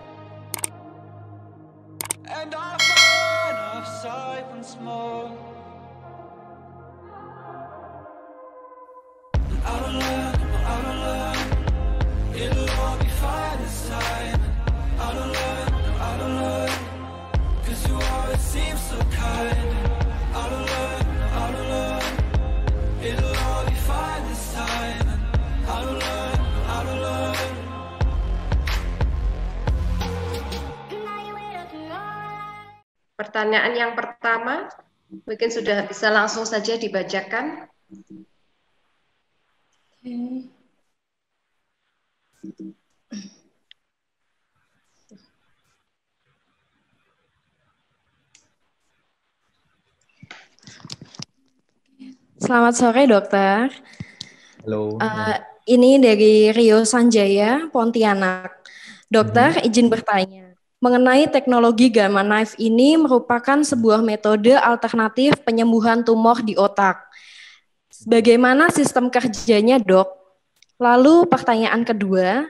and I find of silence more. Out of love, it'll all be fine this time. Out of love, 'cause you always seem so kind. Out of love, it'll all be fine this time. Out of love. Pertanyaan yang pertama, mungkin sudah bisa langsung saja dibacakan. Selamat sore, dokter. Halo. Ini dari Rio Sanjaya, Pontianak. Dokter, izin bertanya. Mengenai teknologi Gamma Knife ini merupakan sebuah metode alternatif penyembuhan tumor di otak. Bagaimana sistem kerjanya, dok? Lalu pertanyaan kedua,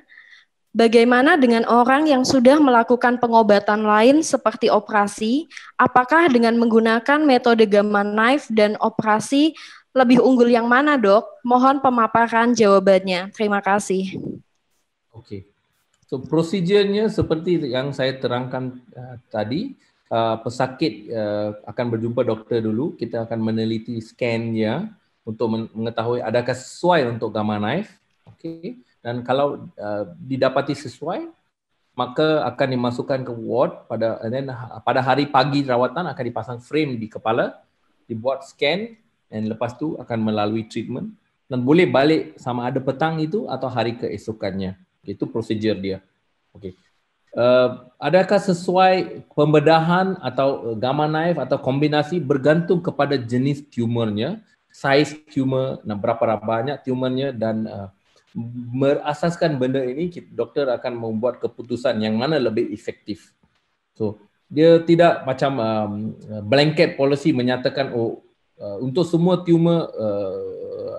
Bagaimana dengan orang yang sudah melakukan pengobatan lain seperti operasi? Apakah dengan menggunakan metode gamma knife dan operasi lebih unggul yang mana, Dok? Mohon pemaparan jawabannya. Terima kasih. Oke. So prosedurnya seperti yang saya terangkan tadi, pesakit akan berjumpa doktor dulu, kita akan meneliti scan-nya untuk mengetahui adakah sesuai untuk gamma knife. Okey. Dan kalau didapati sesuai, maka akan dimasukkan ke ward pada hari pagi rawatan akan dipasang frame di kepala, dibuat scan dan lepas tu akan melalui treatment dan boleh balik sama ada petang itu atau hari keesokannya. Itu prosedur dia. Okey. Adakah sesuai pembedahan atau gamma knife atau kombinasi bergantung kepada jenis tumornya, saiz tumor, berapa banyak tumornya dan berasaskan benda ini doktor akan membuat keputusan yang mana lebih efektif. So dia tidak macam blanket policy menyatakan untuk semua tumor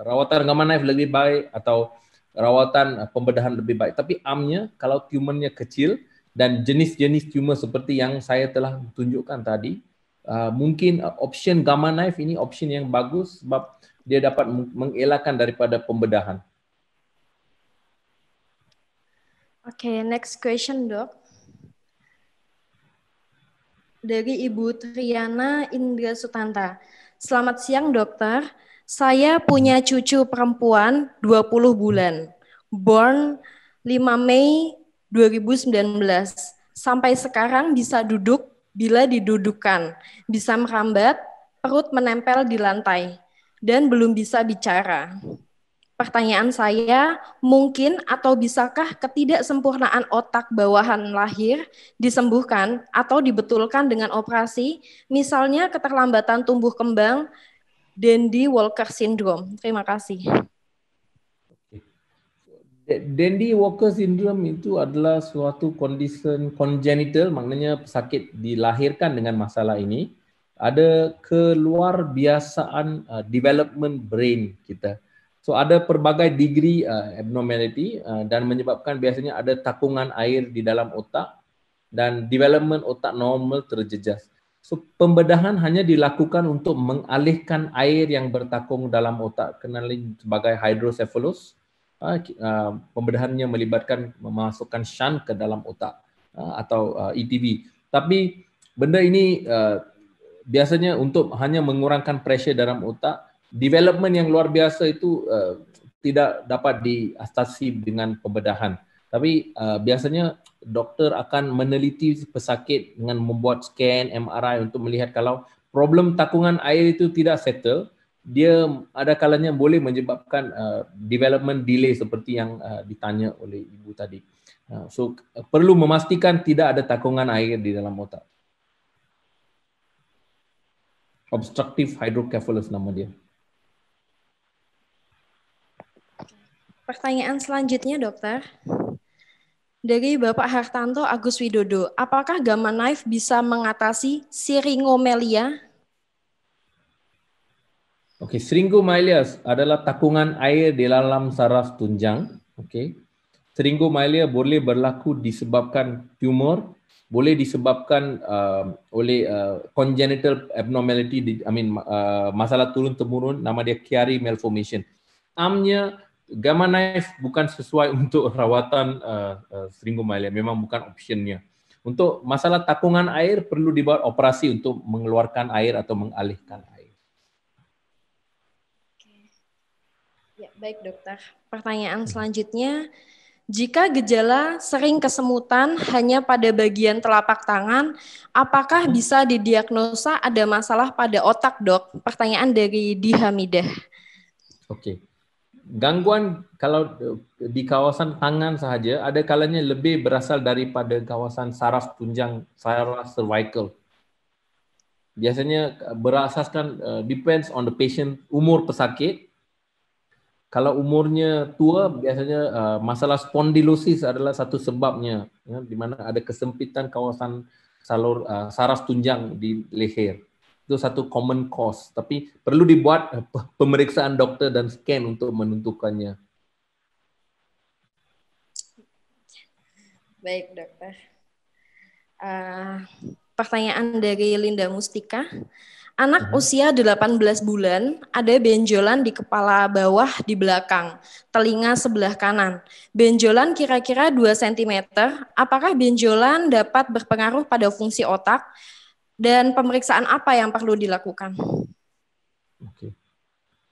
rawatan gamma knife lebih baik atau rawatan pembedahan lebih baik. Tapi amnya kalau tumornya kecil dan jenis-jenis tumor seperti yang saya telah tunjukkan tadi, mungkin option gamma knife ini option yang bagus sebab dia dapat mengelakkan daripada pembedahan. Oke, next question, Dok. Dari Ibu Triana Indra Sutanta. Selamat siang, Dokter. Saya punya cucu perempuan 20 bulan. Born 5 Mei 2019. Sampai sekarang bisa duduk bila didudukkan. Bisa merambat, perut menempel di lantai. Dan belum bisa bicara. Pertanyaan saya, mungkin atau bisakah ketidaksempurnaan otak bawahan lahir disembuhkan atau dibetulkan dengan operasi, misalnya keterlambatan tumbuh kembang, Dandy-Walker syndrome? Terima kasih. Dandy-Walker syndrome itu adalah suatu condition congenital, maknanya pesakit dilahirkan dengan masalah ini. Ada keluar biasaan development brain kita. So ada pelbagai degree abnormality dan menyebabkan biasanya ada takungan air di dalam otak dan development otak normal terjejas. So pembedahan hanya dilakukan untuk mengalihkan air yang bertakung dalam otak, kenali sebagai hydrocephalus. Pembedahannya melibatkan memasukkan shunt ke dalam otak atau ETV. Tapi benda ini biasanya untuk hanya mengurangkan pressure dalam otak. Development yang luar biasa itu tidak dapat diatasi dengan pembedahan. Tapi biasanya doktor akan meneliti pesakit dengan membuat scan, MRI untuk melihat kalau problem takungan air itu tidak settle, dia ada kalanya boleh menyebabkan development delay seperti yang ditanya oleh ibu tadi. So perlu memastikan tidak ada takungan air di dalam otak. Obstructive hydrocephalus nama dia. Pertanyaan selanjutnya, Dokter. Dari Bapak Hartanto Agus Widodo, apakah gamma knife bisa mengatasi syringomelia? Okey, syringomelia adalah takungan air di dalam saraf tunjang. Okey. Syringomelia boleh berlaku disebabkan tumor, boleh disebabkan oleh congenital abnormality, masalah turun-temurun, nama dia Chiari malformation. Amnya gamma knife bukan sesuai untuk rawatan syringomelia, memang bukan optionnya. Untuk masalah takungan air perlu dibuat operasi untuk mengeluarkan air atau mengalihkan air. Ya, baik Dokter. Pertanyaan selanjutnya, jika gejala sering kesemutan hanya pada bagian telapak tangan, apakah bisa didiagnosa ada masalah pada otak, Dok? Pertanyaan dari Dihamidah. Okey. Gangguan kalau di kawasan tangan sahaja, ada kalanya lebih berasal daripada kawasan saraf tunjang, saraf cervical. Biasanya berasaskan depends on the patient, umur pesakit. Kalau umurnya tua, biasanya masalah spondylosis adalah satu sebabnya, ya, di mana ada kesempitan kawasan saraf tunjang di leher. Itu satu common cause, tapi perlu dibuat pemeriksaan doktor dan scan untuk menentukannya. Baik, dokter. Pertanyaan dari Linda Mustika. Anak usia 18 bulan ada benjolan di kepala bawah di belakang, telinga sebelah kanan. Benjolan kira-kira 2 cm. Apakah benjolan dapat berpengaruh pada fungsi otak? Dan pemeriksaan apa yang perlu dilakukan? Oke.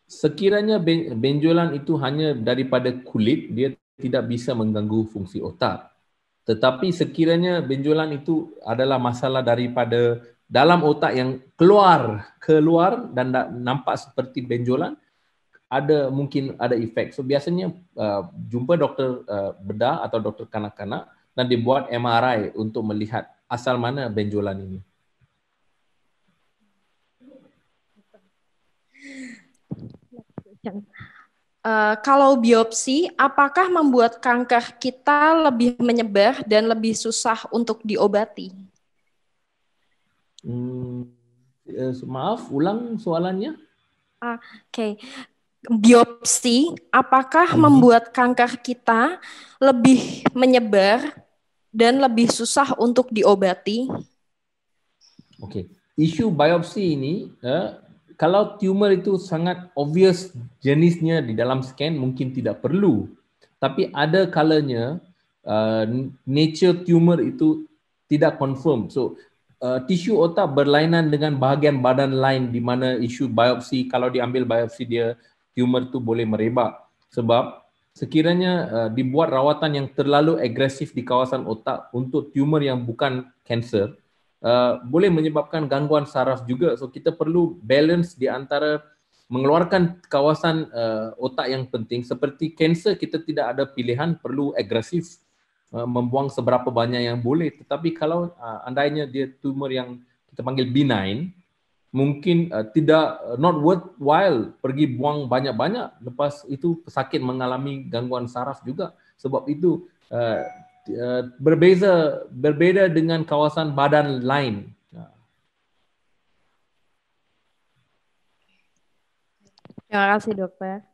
Sekiranya benjolan itu hanya daripada kulit, dia tidak bisa mengganggu fungsi otak. Tetapi sekiranya benjolan itu adalah masalah daripada dalam otak yang keluar dan nampak seperti benjolan, mungkin ada efek. So biasanya jumpa doktor bedah atau doktor kanak-kanak dan dibuat MRI untuk melihat asal mana benjolan ini. Kalau biopsi, apakah membuat kanker kita lebih menyebar dan lebih susah untuk diobati? Maaf, ulang soalannya. Oke. Biopsi, apakah membuat kanker kita lebih menyebar dan lebih susah untuk diobati? Oke. Isu biopsi ini, kalau tumor itu sangat obvious jenisnya di dalam scan, mungkin tidak perlu. Tapi ada kalanya nature tumor itu tidak confirm. So tisu otak berlainan dengan bahagian badan lain di mana isu biopsi, kalau diambil biopsi dia, tumor itu boleh merebak. Sebab sekiranya dibuat rawatan yang terlalu agresif di kawasan otak untuk tumor yang bukan kanser, boleh menyebabkan gangguan saraf juga. So kita perlu balance di antara mengeluarkan kawasan otak yang penting. Seperti kanser, kita tidak ada pilihan, perlu agresif, membuang seberapa banyak yang boleh. Tetapi kalau andainya dia tumor yang kita panggil benign, mungkin not worthwhile pergi buang banyak-banyak. Lepas itu pesakit mengalami gangguan saraf juga. Sebab itu berbeda dengan kawasan badan lain. Terima kasih, dokter.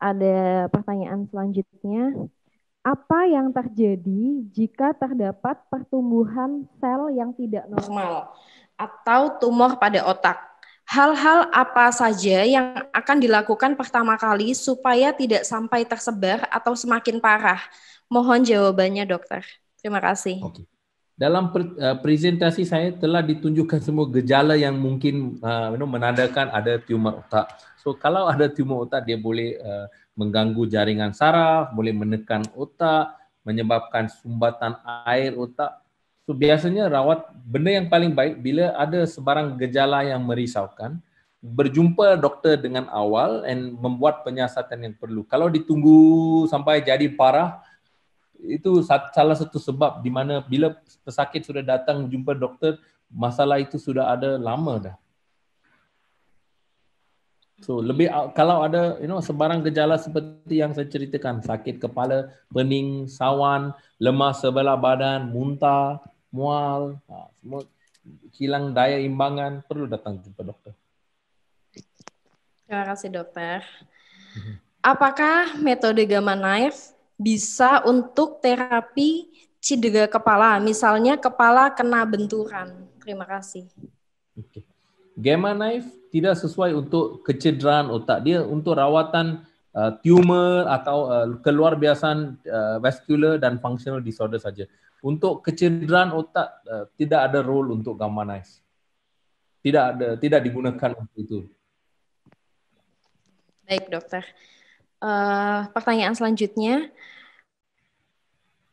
Ada pertanyaan selanjutnya. Apa yang terjadi jika terdapat pertumbuhan sel yang tidak normal atau tumor pada otak? Hal-hal apa saja yang akan dilakukan pertama kali supaya tidak sampai tersebar atau semakin parah? Mohon jawabannya, dokter. Terima kasih. Okay. Dalam presentasi saya telah ditunjukkan semua gejala yang mungkin menandakan ada tumor otak. So kalau ada tumor otak, dia boleh mengganggu jaringan saraf, boleh menekan otak, menyebabkan sumbatan air otak. So biasanya rawat, benda yang paling baik bila ada sebarang gejala yang merisaukan, berjumpa doktor dengan awal dan membuat penyiasatan yang perlu. Kalau ditunggu sampai jadi parah, itu salah satu sebab di mana bila pesakit sudah datang jumpa doktor, masalah itu sudah ada lama dah. So lebih kalau ada sebarang gejala seperti yang saya ceritakan, sakit kepala, pening, sawan, lemah sebelah badan, muntah, mual, semua hilang daya imbangan, perlu datang jumpa doktor. Terima kasih, dokter. Apakah metode Gamma Knife bisa untuk terapi cedera kepala, misalnya kepala kena benturan? Terima kasih. Okay. Gamma Knife tidak sesuai untuk kecederaan otak. Dia untuk rawatan tumor atau keluarbiasaan vascular dan functional disorder saja. Untuk kecederaan otak tidak ada role untuk Gamma Knife. Tidak digunakan untuk itu. Baik, dokter. Pertanyaan selanjutnya.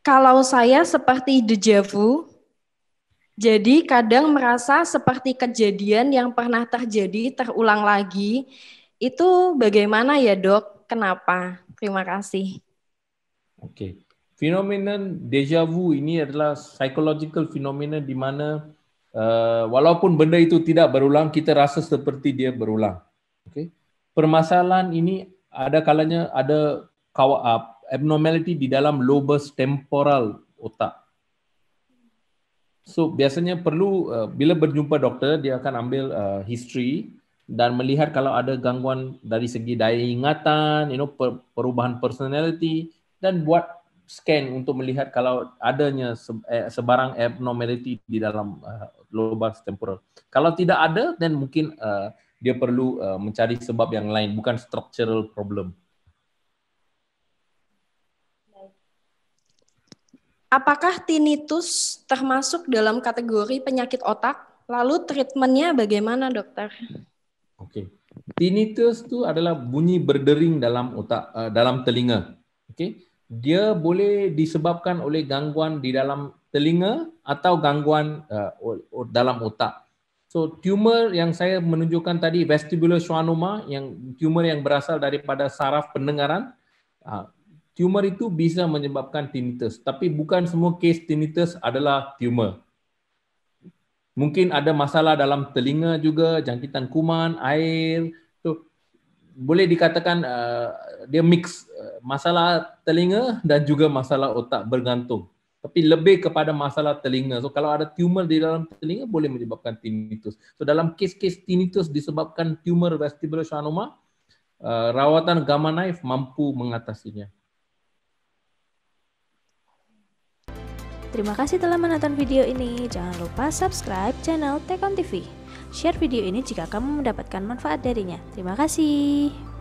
Kalau saya seperti deja vu, jadi kadang merasa seperti kejadian yang pernah terjadi terulang lagi, itu bagaimana ya, dok? Kenapa? Terima kasih. Oke. Phenomenon deja vu ini adalah psychological phenomenon di mana walaupun benda itu tidak berulang, kita rasa seperti dia berulang. Oke. Permasalahan ini ada kalanya ada abnormality di dalam lobus temporal otak. So biasanya perlu bila berjumpa doktor, dia akan ambil history dan melihat kalau ada gangguan dari segi daya ingatan, perubahan personality, dan buat scan untuk melihat kalau adanya sebarang abnormality di dalam lobus temporal. Kalau tidak ada, then mungkin dia perlu mencari sebab yang lain, bukan structural problem. Apakah tinnitus termasuk dalam kategori penyakit otak? Lalu treatmentnya bagaimana, dokter? Oke. Tinnitus itu adalah bunyi berdering dalam otak, dalam telinga. Oke. Dia boleh disebabkan oleh gangguan di dalam telinga atau gangguan dalam otak. So tumor yang saya menunjukkan tadi, vestibular schwannoma, yang tumor yang berasal daripada saraf pendengaran, tumor itu bisa menyebabkan tinnitus, tapi bukan semua kes tinnitus adalah tumor. Mungkin ada masalah dalam telinga juga, jangkitan kuman, air. So, boleh dikatakan dia mix masalah telinga dan juga masalah otak bergantung. Tapi lebih kepada masalah telinga. So kalau ada tumor di dalam telinga boleh menyebabkan tinnitus. So dalam kes-kes tinnitus disebabkan tumor vestibular schwannoma, rawatan gamma knife mampu mengatasinya. Terima kasih telah menonton video ini. Jangan lupa subscribe channel Tekon TV. Share video ini jika kamu mendapatkan manfaat darinya. Terima kasih.